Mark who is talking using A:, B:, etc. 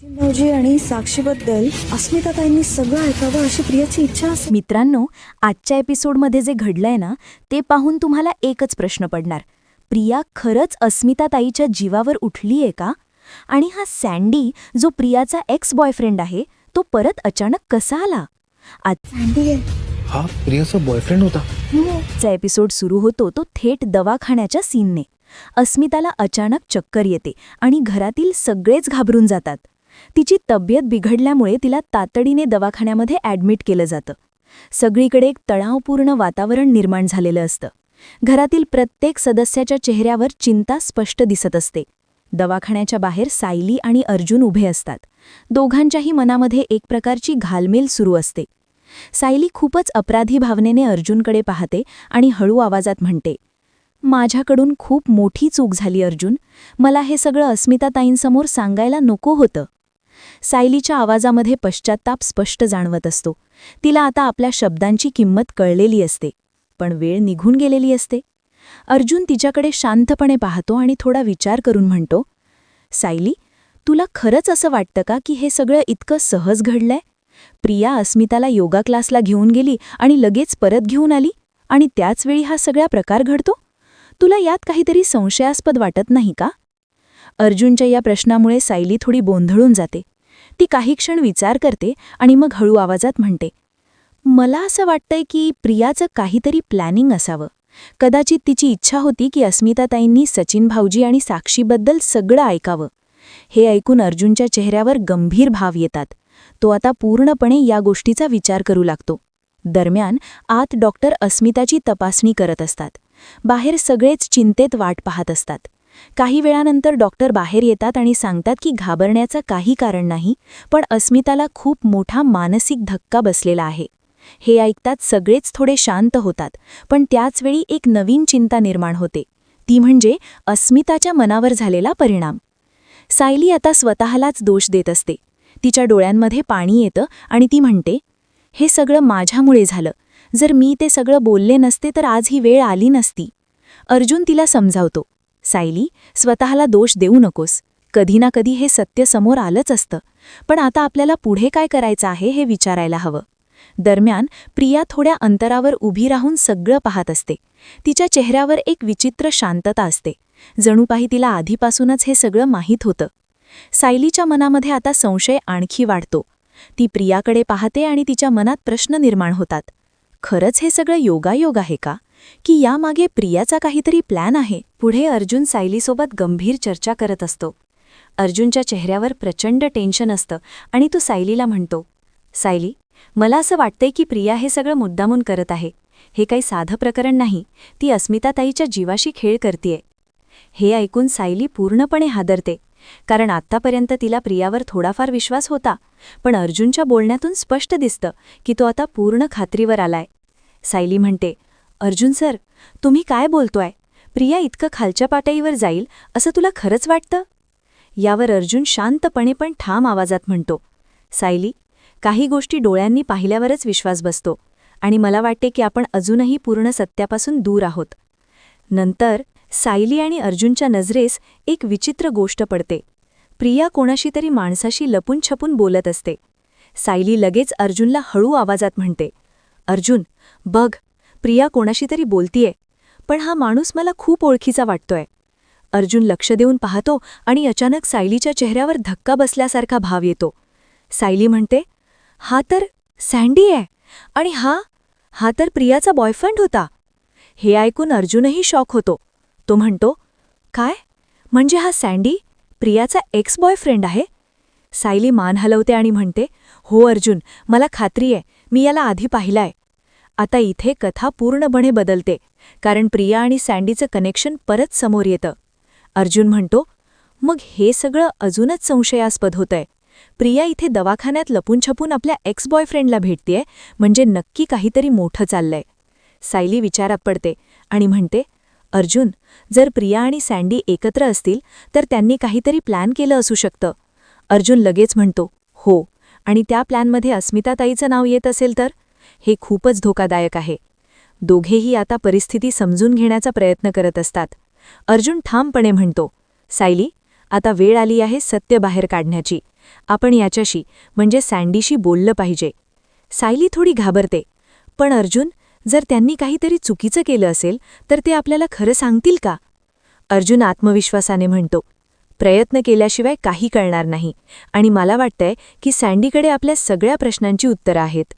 A: सचिन भाऊजी आणि साक्षीबद्दल अस्मिताताईंनी सगळं ऐकावं अशी प्रियाची इच्छा असेल.
B: मित्रांनो, आजच्या एपिसोडमध्ये जे घडलंय ना, ते पाहून तुम्हाला एकच प्रश्न पडणार. प्रिया खरंच अस्मिताताईच्या जीवावर उठलीये का? आणि हा सँडी, जो प्रियाचा एक्स बॉयफ्रेंड आहे, तो परत अचानक कसा आला?
A: सँडी आहे.
C: हा प्रियाचा बॉयफ्रेंड होता.
B: आजचा एपिसोड सुरू होतो तो थेट दवाखान्याच्या सीनने. अस्मिताला अचानक चक्कर येते आणि घरातील सगळेच घाबरून जातात. तिची तब्येत बिघडल्यामुळे तिला तातडीने दवाखान्यामध्ये ॲडमिट केलं जातं. सगळीकडे एक तणावपूर्ण वातावरण निर्माण झालेलं असतं. घरातील प्रत्येक सदस्याच्या चेहऱ्यावर चिंता स्पष्ट दिसत असते. दवाखान्याच्या बाहेर सायली आणि अर्जुन उभे असतात. दोघांच्याही मनामध्ये एक प्रकारची घालमेल सुरू असते. सायली खूपच अपराधी भावनेने अर्जुनकडे पाहते आणि हळू आवाजात म्हणते, माझ्याकडून खूप मोठी चूक झाली अर्जुन. मला हे सगळं अस्मिताताईंसमोर सांगायला नको होतं. सायलीच्या आवाजामध्ये पश्चात्ताप स्पष्ट जाणवत असतो. तिला आता आपल्या शब्दांची किंमत कळलेली असते, पण वेळ निघून गेलेली असते. अर्जुन तिच्याकडे शांतपणे पाहतो आणि थोडा विचार करून म्हणतो, सायली, तुला खरंच असं वाटतं का की हे सगळं इतकं सहज घडलंय? प्रिया अस्मिताला योगा क्लासला घेऊन गेली आणि लगेच परत घेऊन आली, आणि त्याचवेळी हा सगळा प्रकार घडतो? तुला यात काहीतरी संशयास्पद वाटत नाही का? अर्जुनच्या या प्रश्नामुळे सायली थोडी गोंधळून जाते. ती काही क्षण विचार करते आणि मग हळू आवाजात म्हणते, मला असं वाटतंय की प्रियाचं काहीतरी प्लॅनिंग असावं. कदाचित तिची इच्छा होती की अस्मिताताईंनी सचिन भाऊजी आणि साक्षीबद्दल सगळं ऐकावं. हे ऐकून अर्जुनच्या चेहऱ्यावर गंभीर भाव येतात. तो आता पूर्णपणे या गोष्टीचा विचार करू लागतो. दरम्यान आत डॉक्टर अस्मिताची तपासणी करत असतात. बाहेर सगळेच चिंतेत वाट पाहत असतात. काही वेळानंतर डॉक्टर बाहेर येतात आणि सांगतात की घाबरण्याचं काही कारण नाही, पण अस्मिताला खूप मोठा मानसिक धक्का बसलेला आहे. हे ऐकतात सगळेच थोडे शांत होतात, पण त्याचवेळी एक नवीन चिंता निर्माण होते. ती म्हणजे अस्मिताच्या मनावर झालेला परिणाम. सायली आता स्वतःलाच दोष देत असते. तिच्या डोळ्यांमध्ये पाणी येतं आणि ती म्हणते, हे सगळं माझ्यामुळे झालं. जर मी ते सगळं बोलले नसते तर आज ही वेळ आली नसती. अर्जुन तिला समजावतो, सायली, स्वतःला दोष देऊ नकोस. कधी ना कधी हे सत्य समोर आलंच असतं, पण आता आपल्याला पुढे काय करायचं आहे हे विचारायला हवं. दरम्यान प्रिया थोड्या अंतरावर उभी राहून सगळं पाहत असते. तिच्या चेहऱ्यावर एक विचित्र शांतता असते. जणू काही तिला आधीपासूनच हे सगळं माहीत होतं. सायलीच्या मनामध्ये आता संशय आणखी वाढतो. ती प्रियाकडे पाहते आणि तिच्या मनात प्रश्न निर्माण होतात. खरंच हे सगळं योगायोग आहे का, की यामागे प्रियाचा काहीतरी प्लॅन आहे? पुढे अर्जुन सायलीसोबत गंभीर चर्चा करत असतो. अर्जुनच्या चेहऱ्यावर प्रचंड टेन्शन असतं आणि तो सायलीला म्हणतो, सायली, मला असं वाटतंय की प्रिया हे सगळं मुद्दामून करत आहे. हे काही साधं प्रकरण नाही. ती अस्मिताताईच्या जीवाशी खेळ करतीये. हे ऐकून सायली पूर्णपणे हादरते, कारण आत्तापर्यंत तिला प्रियावर थोडाफार विश्वास होता, पण अर्जुनच्या बोलण्यातून स्पष्ट दिसतं की तो आता पूर्ण खात्रीवर आलाय. सायली म्हणते, अर्जुन सर, तुम्ही काय बोलतोय? प्रिया इतकं खालच्या पातळीवर जाईल असं तुला खरंच वाटतं? यावर अर्जुन शांतपणे पण ठाम आवाजात म्हणतो, सायली, काही गोष्टी डोळ्यांनी पाहिल्यावरच विश्वास बसतो, आणि मला वाटते की आपण अजूनही पूर्ण सत्यापासून दूर आहोत. नंतर सायली आणि अर्जुनच्या नजरेस एक विचित्र गोष्ट पडते. प्रिया कोणाशी तरी माणसाशी लपून छपून बोलत असते. सायली लगेच अर्जुनला हळू आवाजात म्हणते, अर्जुन, बघ, प्रिया कोणाशी तरी बोलतीये, पण हा माणूस मला खूप ओळखीचा वाटतोय. अर्जुन लक्ष देऊन पाहतो आणि अचानक सायलीच्या चेहऱ्यावर धक्का बसल्यासारखा भाव येतो. सायली म्हणते, हा तर सँडी आहे, आणि हा तर प्रियाचा बॉयफ्रेंड होता. हे ऐकून अर्जुनही शॉक होतो. तो म्हणतो, काय? म्हणजे हा सँडी प्रियाचा एक्स बॉयफ्रेंड आहे? सायली मान हलवते आणि म्हणते, हो अर्जुन, मला खात्री आहे, मी याला आधी पाहिलाय. आता इथे कथा पूर्णपणे बदलते, कारण प्रिया आणि सँडीचं कनेक्शन परत समोर येतं. अर्जुन म्हणतो, मग हे सगळं अजूनच संशयास्पद होतंय. प्रिया इथे दवाखान्यात लपून छपून आपल्या एक्स बॉयफ्रेंडला भेटतेय, म्हणजे नक्की काहीतरी मोठं चाललंय. सायली विचारात पडते आणि म्हणते, अर्जुन, जर प्रिया आणि सँडी एकत्र असतील तर त्यांनी काहीतरी प्लॅन केलं असू शकतं. अर्जुन लगेच म्हणतो, हो, आणि त्या प्लॅनमध्ये अस्मिताताईचं नाव येत असेल तर? हे खूपच धोकादायक आहे. दोघेही आता परिस्थिती समजून घेण्याचा प्रयत्न करत असतात. अर्जुन ठामपणे म्हणतो, सायली, आता वेळ आली आहे सत्य बाहेर काढण्याची. आपण याच्याशी म्हणजे सँडीशी बोललं पाहिजे. सायली थोडी घाबरते. पण अर्जुन, जर त्यांनी काहीतरी चुकीचं केलं असेल तर ते आपल्याला खरं सांगतील का? अर्जुन आत्मविश्वासाने म्हणतो, प्रयत्न केल्याशिवाय काही कळणार नाही आणि मला वाटतंय की सँडीकडे आपल्या सगळ्या प्रश्नांची उत्तरं आहेत.